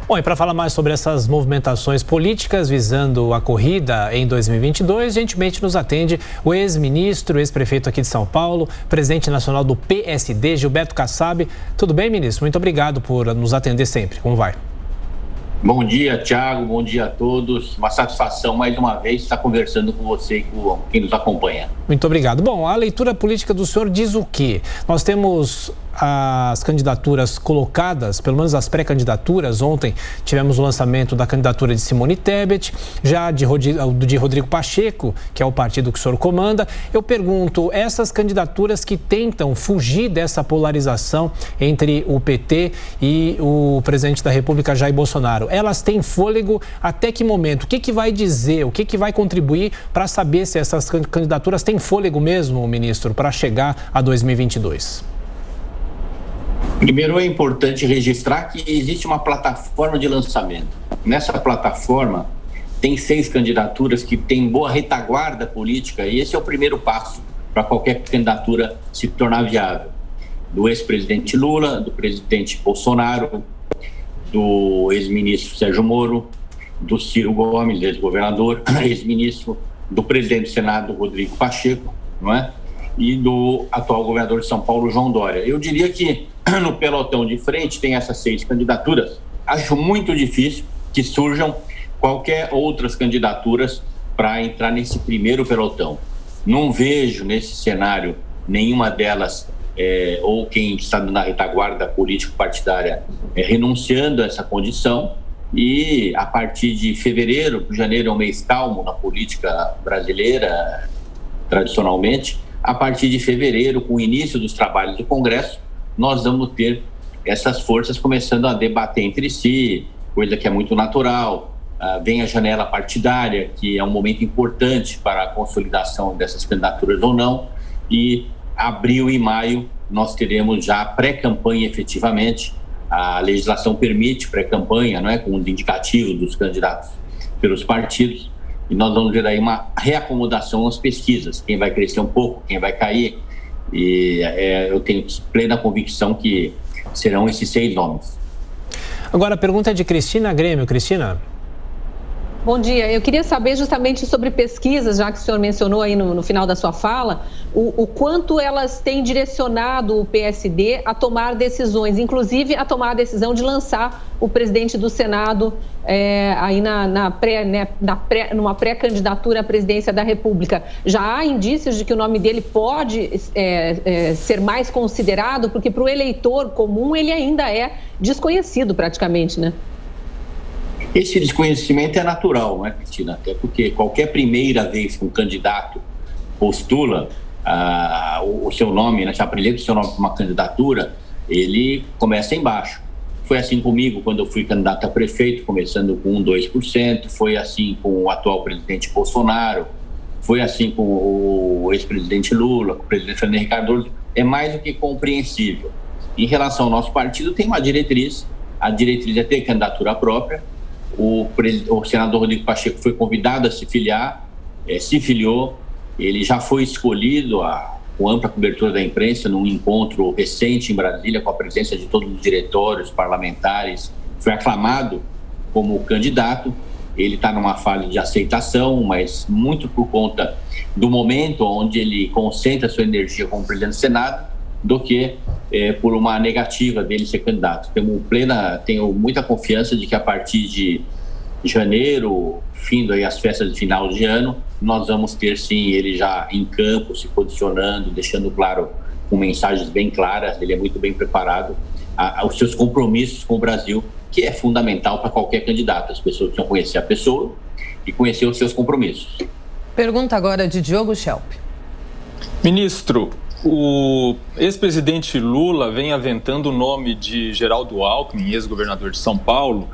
Bom, e para falar mais sobre essas movimentações políticas visando a corrida em 2022, gentilmente nos atende o ex-ministro, ex-prefeito aqui de São Paulo, presidente nacional do PSD, Gilberto Kassab. Tudo bem, ministro? Muito obrigado por nos atender sempre. Como vai? Bom dia, Thiago. Bom dia a todos. Uma satisfação, mais uma vez, estar conversando com você e com quem nos acompanha. Muito obrigado. Bom, a leitura política do senhor diz o quê? Nós temos as candidaturas colocadas, pelo menos as pré-candidaturas. Ontem tivemos o lançamento da candidatura de Simone Tebet, já de Rodrigo Pacheco, que é o partido que o senhor comanda. Eu pergunto, essas candidaturas que tentam fugir dessa polarização entre o PT e o presidente da República, Jair Bolsonaro, elas têm fôlego até que momento? O que vai dizer, o que vai contribuir para saber se essas candidaturas têm fôlego mesmo, ministro, para chegar a 2022? Primeiro, é importante registrar que existe uma plataforma de lançamento. Nessa plataforma, tem 6 candidaturas que têm boa retaguarda política, e esse é o primeiro passo para qualquer candidatura se tornar viável. Do ex-presidente Lula, do presidente Bolsonaro, do ex-ministro Sérgio Moro, do Ciro Gomes, ex-governador, ex-ministro, do presidente do Senado, Rodrigo Pacheco, não é? E do atual governador de São Paulo, João Dória. Eu diria que no pelotão de frente tem essas 6 candidaturas. Acho muito difícil que surjam qualquer outras candidaturas para entrar nesse primeiro pelotão. Não vejo nesse cenário nenhuma delas, ou quem está na retaguarda político-partidária, renunciando a essa condição. E a partir de fevereiro, janeiro é um mês calmo na política brasileira, tradicionalmente. A partir de fevereiro, com o início dos trabalhos do Congresso, nós vamos ter essas forças começando a debater entre si, coisa que é muito natural. Vem a janela partidária, que é um momento importante para a consolidação dessas candidaturas ou não, e abril e maio nós teremos já pré-campanha efetivamente. A legislação permite pré-campanha, não é, com os indicativos dos candidatos pelos partidos, e nós vamos ver aí uma reacomodação nas pesquisas, quem vai crescer um pouco, quem vai cair, e eu tenho plena convicção que serão esses 6 nomes. Agora a pergunta é de Cristina Grêmio. Cristina? Bom dia, eu queria saber justamente sobre pesquisas, já que o senhor mencionou aí no final da sua fala, o quanto elas têm direcionado o PSD a tomar decisões, inclusive a tomar a decisão de lançar o presidente do Senado aí numa pré-candidatura à presidência da República. Já há indícios de que o nome dele pode ser mais considerado, porque para o eleitor comum ele ainda é desconhecido praticamente, né? Esse desconhecimento é natural, não é, Cristina? Até porque qualquer primeira vez que um candidato postula o seu nome, né, se apresenta o seu nome para uma candidatura, ele começa embaixo. Foi assim comigo quando eu fui candidato a prefeito, começando com 2%, foi assim com o atual presidente Bolsonaro, foi assim com o ex-presidente Lula, com o presidente Fernando Henrique Cardoso. É mais do que compreensível. Em relação ao nosso partido, tem uma diretriz, a diretriz é ter candidatura própria. O senador Rodrigo Pacheco foi convidado a se filiar, se filiou, ele já foi escolhido com ampla cobertura da imprensa num encontro recente em Brasília com a presença de todos os diretórios parlamentares, foi aclamado como candidato. Ele está numa fase de aceitação, mas muito por conta do momento onde ele concentra sua energia como presidente do Senado, do que por uma negativa dele ser candidato. Tenho muita confiança de que a partir de janeiro, findo aí as festas de final de ano, nós vamos ter sim ele já em campo, se posicionando, deixando claro, com mensagens bem claras. Ele é muito bem preparado aos seus compromissos com o Brasil, que é fundamental para qualquer candidato. As pessoas precisam conhecer a pessoa e conhecer os seus compromissos. Pergunta agora de Diogo Schelp. Ministro, o ex-presidente Lula vem aventando o nome de Geraldo Alckmin, ex-governador de São Paulo,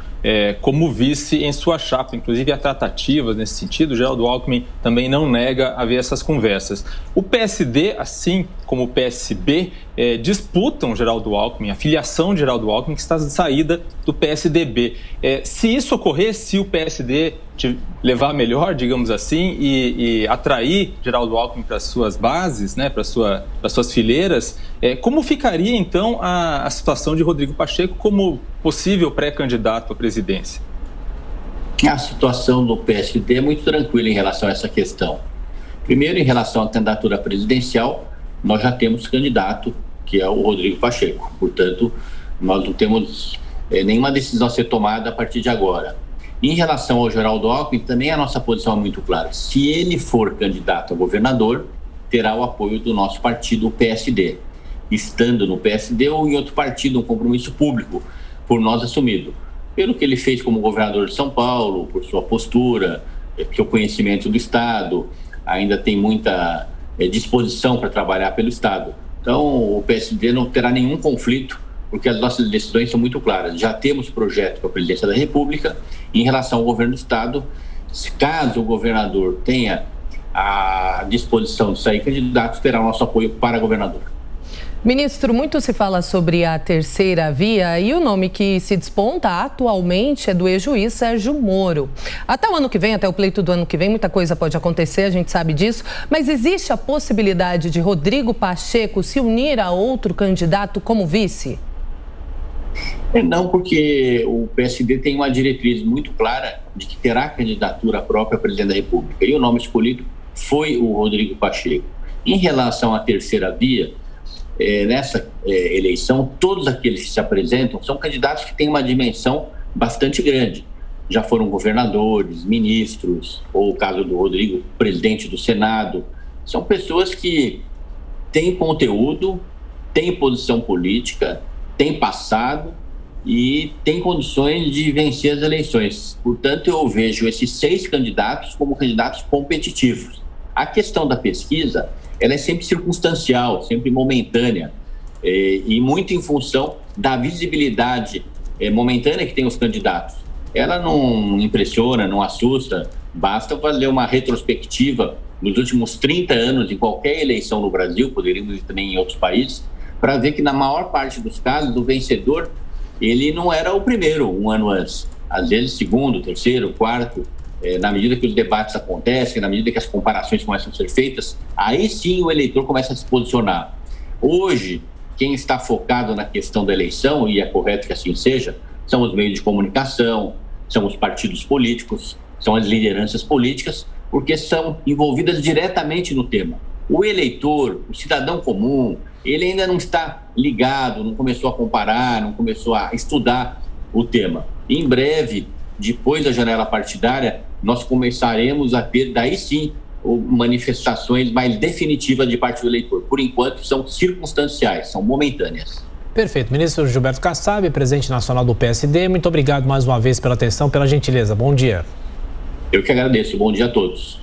como vice em sua chapa. Inclusive, há tratativas nesse sentido. Geraldo Alckmin também não nega haver essas conversas. O PSD, assim como o PSB, disputam Geraldo Alckmin, a filiação de Geraldo Alckmin, que está de saída do PSDB. Se isso ocorrer, se o PSD levar melhor, digamos assim, e atrair Geraldo Alckmin para as suas bases, né, para as suas fileiras, como ficaria, então, a situação de Rodrigo Pacheco como possível pré-candidato à presidência? A situação do PSD é muito tranquila em relação a essa questão. Primeiro, em relação à candidatura presidencial, nós já temos candidato, que é o Rodrigo Pacheco. Portanto, nós não temos nenhuma decisão a ser tomada a partir de agora. Em relação ao Geraldo Alckmin, também a nossa posição é muito clara. Se ele for candidato a governador, terá o apoio do nosso partido, o PSD. Estando no PSD ou em outro partido, um compromisso público por nós assumido. Pelo que ele fez como governador de São Paulo, por sua postura, seu conhecimento do Estado, ainda tem muita disposição para trabalhar pelo Estado. Então, o PSD não terá nenhum conflito, porque as nossas decisões são muito claras. Já temos projeto para a presidência da República. Em relação ao governo do Estado, caso o governador tenha a disposição de sair candidato, terá o nosso apoio para governador. Ministro, muito se fala sobre a terceira via e o nome que se desponta atualmente é do ex-juiz Sérgio Moro. Até o ano que vem, até o pleito do ano que vem, muita coisa pode acontecer, a gente sabe disso, mas existe a possibilidade de Rodrigo Pacheco se unir a outro candidato como vice? Não, porque o PSD tem uma diretriz muito clara de que terá candidatura própria a presidente da República e o nome escolhido foi o Rodrigo Pacheco. Em relação à terceira via, nessa eleição, todos aqueles que se apresentam são candidatos que têm uma dimensão bastante grande. Já foram governadores, ministros, ou o caso do Rodrigo, presidente do Senado. São pessoas que têm conteúdo, têm posição política, têm passado e têm condições de vencer as eleições. Portanto, eu vejo esses 6 candidatos como candidatos competitivos. A questão da pesquisa, ela é sempre circunstancial, sempre momentânea, e muito em função da visibilidade momentânea que tem os candidatos. Ela não impressiona, não assusta, basta fazer uma retrospectiva nos últimos 30 anos em qualquer eleição no Brasil, poderíamos ir também em outros países, para ver que na maior parte dos casos o vencedor, ele não era o primeiro um ano antes, às vezes segundo, terceiro, quarto. Na medida que os debates acontecem, na medida que as comparações começam a ser feitas, aí sim o eleitor começa a se posicionar. Hoje, quem está focado na questão da eleição, e é correto que assim seja, são os meios de comunicação, são os partidos políticos, são as lideranças políticas, porque são envolvidas diretamente no tema. O eleitor, o cidadão comum, ele ainda não está ligado, não começou a comparar, não começou a estudar o tema. Em breve, depois da janela partidária, nós começaremos a ter, daí sim, manifestações mais definitivas de parte do eleitor. Por enquanto, são circunstanciais, são momentâneas. Perfeito. Ministro Gilberto Kassab, presidente nacional do PSD, muito obrigado mais uma vez pela atenção, pela gentileza. Bom dia. Eu que agradeço. Bom dia a todos.